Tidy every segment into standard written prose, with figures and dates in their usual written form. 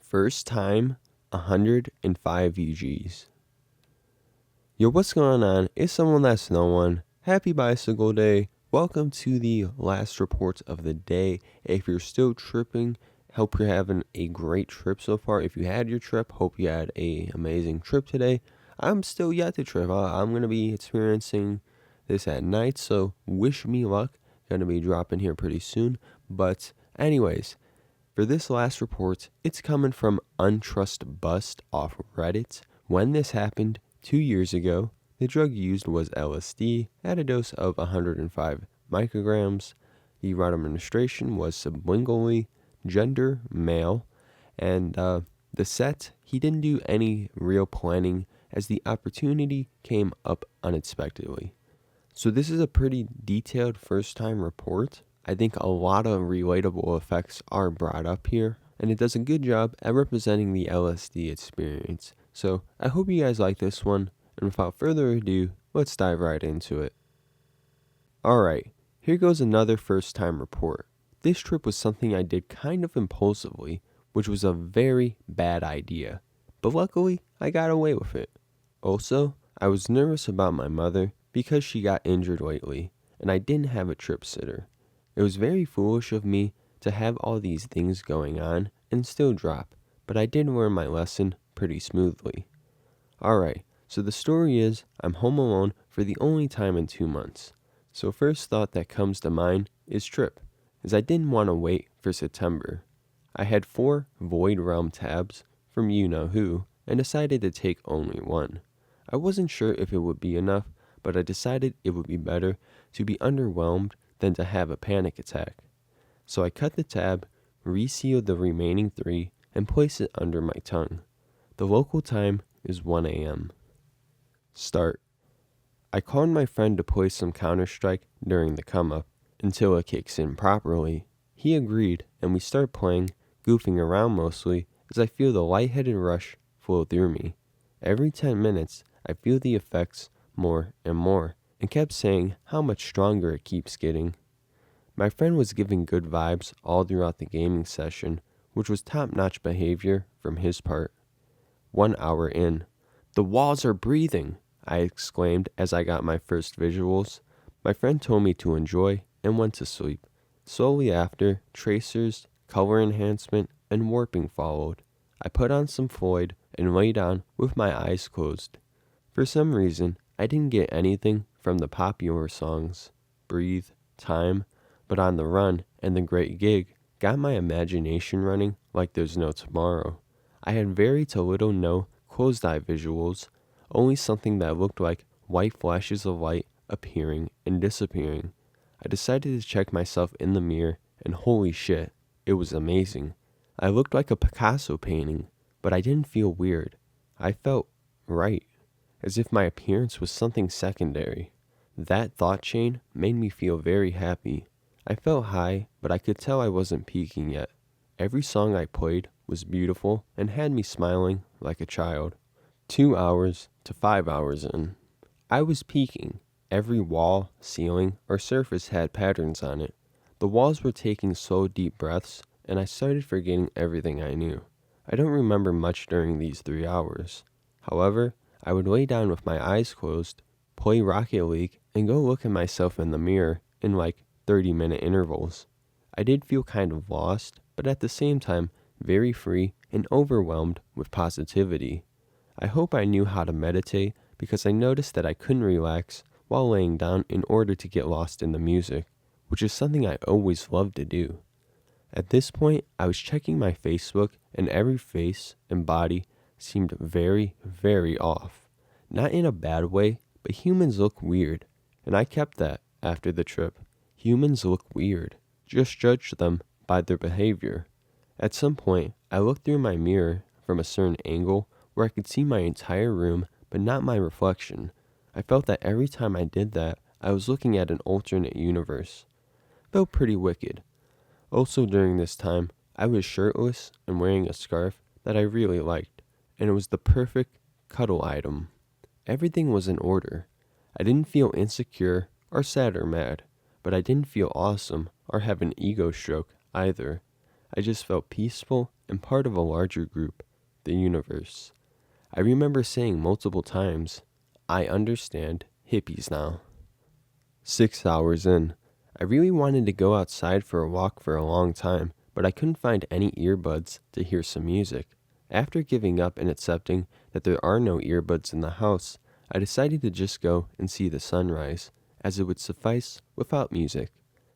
First time, 105 UGs. Yo, what's going on? It's someone that's no one. Happy Bicycle Day. Welcome to the last report of the day. If you're still tripping, hope you're having a great trip so far. If you had your trip, hope you had an amazing trip today. I'm still yet to trip. I'm going to be experiencing this at night, so wish me luck. Going to be dropping here pretty soon. But anyways, for this last report, it's coming from untrustbust off Reddit. When this happened 2 years ago, the drug used was LSD at a dose of 105 micrograms. The route of administration was sublingually, gender male, and the set, he didn't do any real planning as the opportunity came up unexpectedly. So this is a pretty detailed first-time report. I think a lot of relatable effects are brought up here, and it does a good job at representing the LSD experience. So I hope you guys like this one, and without further ado, let's dive right into it. Alright, here goes another first-time report. This trip was something I did kind of impulsively, which was a very bad idea, but luckily I got away with it. Also, I was nervous about my mother because she got injured lately, and I didn't have a trip sitter. It was very foolish of me to have all these things going on and still drop, but I did learn my lesson pretty smoothly. Alright, so the story is I'm home alone for the only time in 2 months. So first thought that comes to mind is trip, as I didn't want to wait for September. I had 4 Void Realm tabs from you know who and decided to take only 1. I wasn't sure if it would be enough, but I decided it would be better to be underwhelmed than to have a panic attack. So I cut the tab, resealed the remaining 3, and placed it under my tongue. The local time is 1 a.m. Start. I called my friend to play some Counter-Strike during the come-up until it kicks in properly. He agreed, and we start playing, goofing around mostly, as I feel the lightheaded rush flow through me. Every 10 minutes, I feel the effects more and more, and kept saying how much stronger it keeps getting. My friend was giving good vibes all throughout the gaming session, which was top-notch behavior from his part. 1 hour in. "The walls are breathing," I exclaimed as I got my first visuals. My friend told me to enjoy and went to sleep. Slowly after, tracers, color enhancement, and warping followed. I put on some Floyd and lay down with my eyes closed. For some reason, I didn't get anything from the popular songs, Breathe, Time, but On the Run and The Great Gig got my imagination running like there's no tomorrow. I had very to little no closed-eye visuals, only something that looked like white flashes of light appearing and disappearing. I decided to check myself in the mirror, and holy shit, it was amazing. I looked like a Picasso painting, but I didn't feel weird. I felt right, as if my appearance was something secondary. That thought chain made me feel very happy. I felt high, but I could tell I wasn't peaking yet. Every song I played was beautiful and had me smiling like a child. 2 hours to 5 hours in. I was peaking. Every wall, ceiling, or surface had patterns on it. The walls were taking slow, deep breaths, and I started forgetting everything I knew. I don't remember much during these 3 hours. However, I would lay down with my eyes closed, play Rocket League, and go look at myself in the mirror in like 30-minute intervals. I did feel kind of lost, but at the same time, very free and overwhelmed with positivity. I hope I knew how to meditate because I noticed that I couldn't relax while laying down in order to get lost in the music, which is something I always loved to do. At this point, I was checking my Facebook, and every face and body seemed very, very off. Not in a bad way, but humans look weird, and I kept that after the trip. Humans look weird. Just judge them by their behavior. At some point, I looked through my mirror from a certain angle where I could see my entire room, but not my reflection. I felt that every time I did that, I was looking at an alternate universe. Felt pretty wicked. Also during this time, I was shirtless and wearing a scarf that I really liked, and it was the perfect cuddle item. Everything was in order. I didn't feel insecure or sad or mad, but I didn't feel awesome or have an ego stroke either. I just felt peaceful and part of a larger group, the universe. I remember saying multiple times, I understand hippies now. 6 hours in. I really wanted to go outside for a walk for a long time, but I couldn't find any earbuds to hear some music. After giving up and accepting that there are no earbuds in the house, I decided to just go and see the sunrise, as it would suffice without music.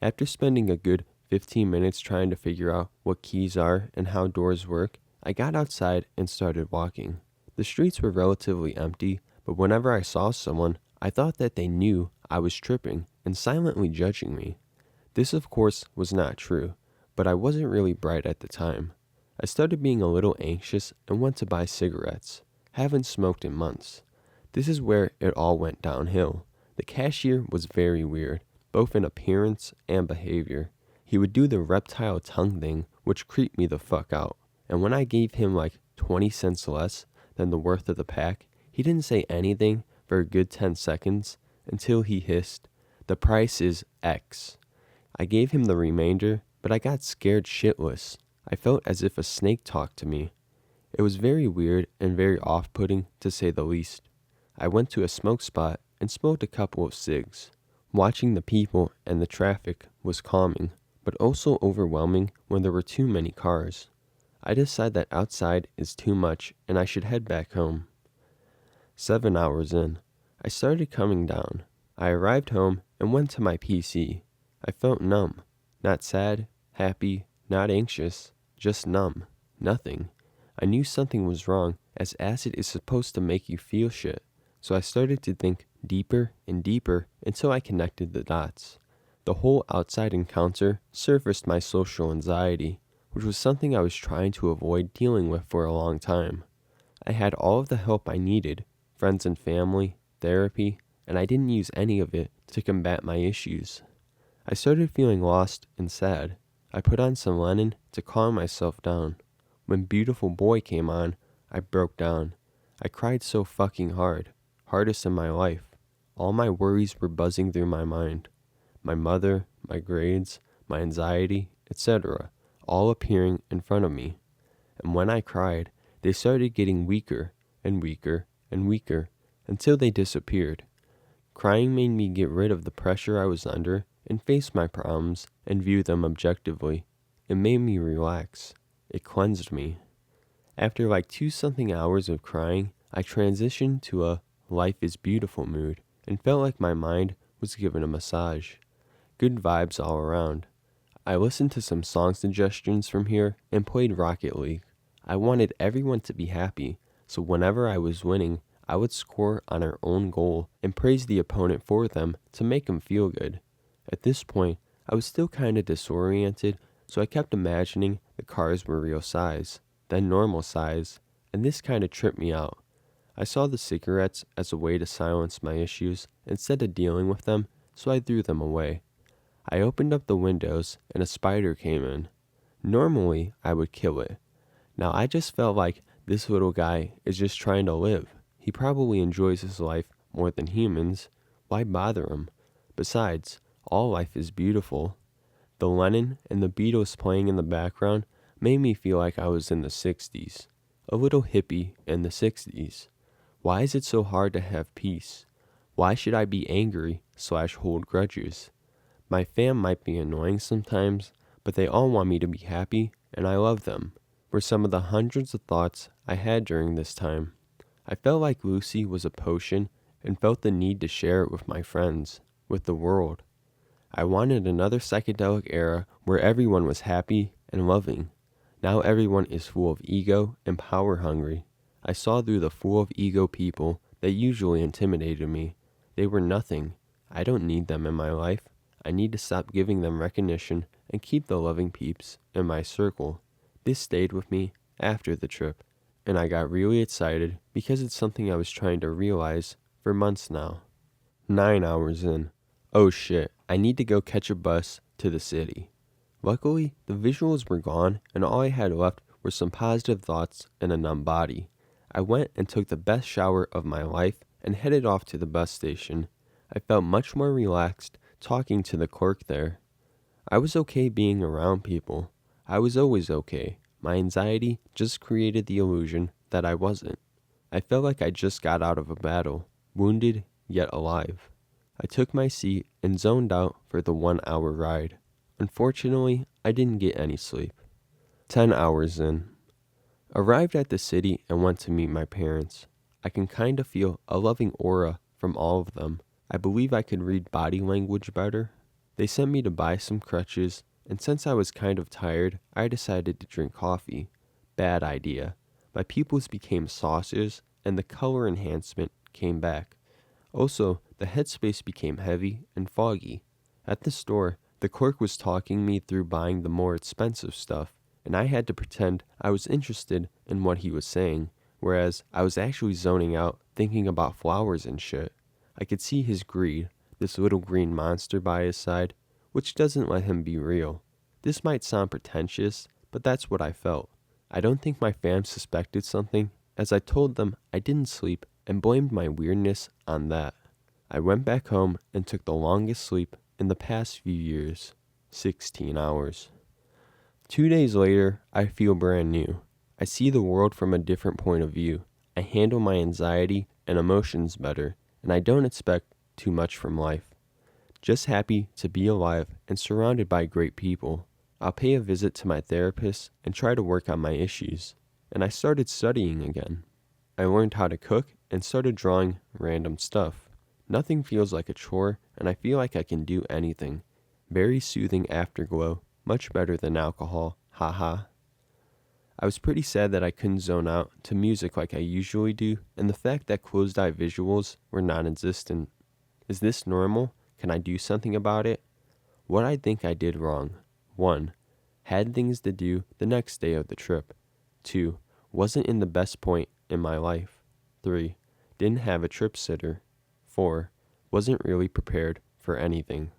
After spending a good 15 minutes trying to figure out what keys are and how doors work, I got outside and started walking. The streets were relatively empty, but whenever I saw someone, I thought that they knew I was tripping and silently judging me. This, of course, was not true, but I wasn't really bright at the time. I started being a little anxious and went to buy cigarettes. Haven't smoked in months. This is where it all went downhill. The cashier was very weird, both in appearance and behavior. He would do the reptile tongue thing, which creeped me the fuck out. And when I gave him like 20 cents less than the worth of the pack, he didn't say anything for a good 10 seconds until he hissed, "The price is X." I gave him the remainder, but I got scared shitless. I felt as if a snake talked to me. It was very weird and very off-putting, to say the least. I went to a smoke spot and smoked a couple of cigs. Watching the people and the traffic was calming, but also overwhelming when there were too many cars. I decided that outside is too much and I should head back home. 7 hours in, I started coming down. I arrived home and went to my PC. I felt numb. Not sad, happy, not anxious, just numb. Nothing. I knew something was wrong, as acid is supposed to make you feel shit. So I started to think deeper and deeper until I connected the dots. The whole outside encounter surfaced my social anxiety, which was something I was trying to avoid dealing with for a long time. I had all of the help I needed, friends and family, therapy, and I didn't use any of it to combat my issues. I started feeling lost and sad. I put on some Lennon to calm myself down. When Beautiful Boy came on, I broke down. I cried so fucking hard, hardest in my life. All my worries were buzzing through my mind. My mother, my grades, my anxiety, etc., all appearing in front of me. And when I cried, they started getting weaker and weaker and weaker until they disappeared. Crying made me get rid of the pressure I was under and face my problems and view them objectively. It made me relax. It cleansed me. After like 2-something hours of crying, I transitioned to a life is beautiful mood and felt like my mind was given a massage. Good vibes all around. I listened to some song suggestions from here and played Rocket League. I wanted everyone to be happy, so whenever I was winning, I would score on our own goal and praise the opponent for them to make them feel good. At this point, I was still kinda disoriented, so I kept imagining the cars were real size, then normal size, and this kinda tripped me out. I saw the cigarettes as a way to silence my issues instead of dealing with them, so I threw them away. I opened up the windows and a spider came in. Normally, I would kill it. Now I just felt like this little guy is just trying to live. He probably enjoys his life more than humans. Why bother him? Besides, all life is beautiful. The Lennon and the Beatles playing in the background made me feel like I was in the 60s. A little hippie in the 60s. Why is it so hard to have peace? Why should I be angry/hold grudges? My fam might be annoying sometimes, but they all want me to be happy, and I love them, were some of the hundreds of thoughts I had during this time. I felt like Lucy was a potion and felt the need to share it with my friends, with the world. I wanted another psychedelic era where everyone was happy and loving. Now everyone is full of ego and power hungry. I saw through the full of ego people that usually intimidated me. They were nothing. I don't need them in my life. I need to stop giving them recognition and keep the loving peeps in my circle. This stayed with me after the trip, and I got really excited because it's something I was trying to realize for months now. 9 hours in. Oh shit, I need to go catch a bus to the city. Luckily, the visuals were gone and all I had left were some positive thoughts and a numb body. I went and took the best shower of my life and headed off to the bus station. I felt much more relaxed talking to the clerk there. I was okay being around people. I was always okay. My anxiety just created the illusion that I wasn't. I felt like I just got out of a battle, wounded yet alive. I took my seat and zoned out for the 1-hour ride. Unfortunately, I didn't get any sleep. 10 hours in. Arrived at the city and went to meet my parents. I can kind of feel a loving aura from all of them. I believe I could read body language better. They sent me to buy some crutches, and since I was kind of tired, I decided to drink coffee. Bad idea. My pupils became saucers, and the color enhancement came back. Also, the headspace became heavy and foggy. At the store, the clerk was talking me through buying the more expensive stuff, and I had to pretend I was interested in what he was saying, whereas I was actually zoning out thinking about flowers and shit. I could see his greed, this little green monster by his side, which doesn't let him be real. This might sound pretentious, but that's what I felt. I don't think my fam suspected something, as I told them I didn't sleep and blamed my weirdness on that. I went back home and took the longest sleep in the past few years, 16 hours. 2 days later, I feel brand new. I see the world from a different point of view. I handle my anxiety and emotions better, and I don't expect too much from life. Just happy to be alive and surrounded by great people. I'll pay a visit to my therapist and try to work on my issues. And I started studying again. I learned how to cook and started drawing random stuff. Nothing feels like a chore, and I feel like I can do anything. Very soothing afterglow, much better than alcohol, haha. I was pretty sad that I couldn't zone out to music like I usually do, and the fact that closed-eye visuals were non-existent. Is this normal? Can I do something about it? What I think I did wrong. 1. Had things to do the next day of the trip. 2. Wasn't in the best point in my life. 3. Didn't have a trip sitter. 4. Wasn't really prepared for anything.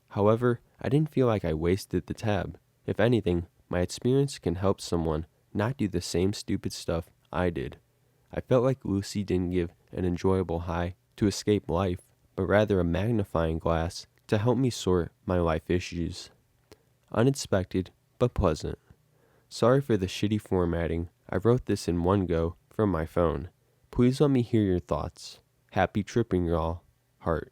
However, I didn't feel like I wasted the tab. If anything, my experience can help someone not do the same stupid stuff I did. I felt like Lucy didn't give an enjoyable high to escape life, but rather a magnifying glass to help me sort my life issues. Unexpected, but pleasant. Sorry for the shitty formatting. I wrote this in one go from my phone. Please let me hear your thoughts. Happy tripping, y'all. Heart.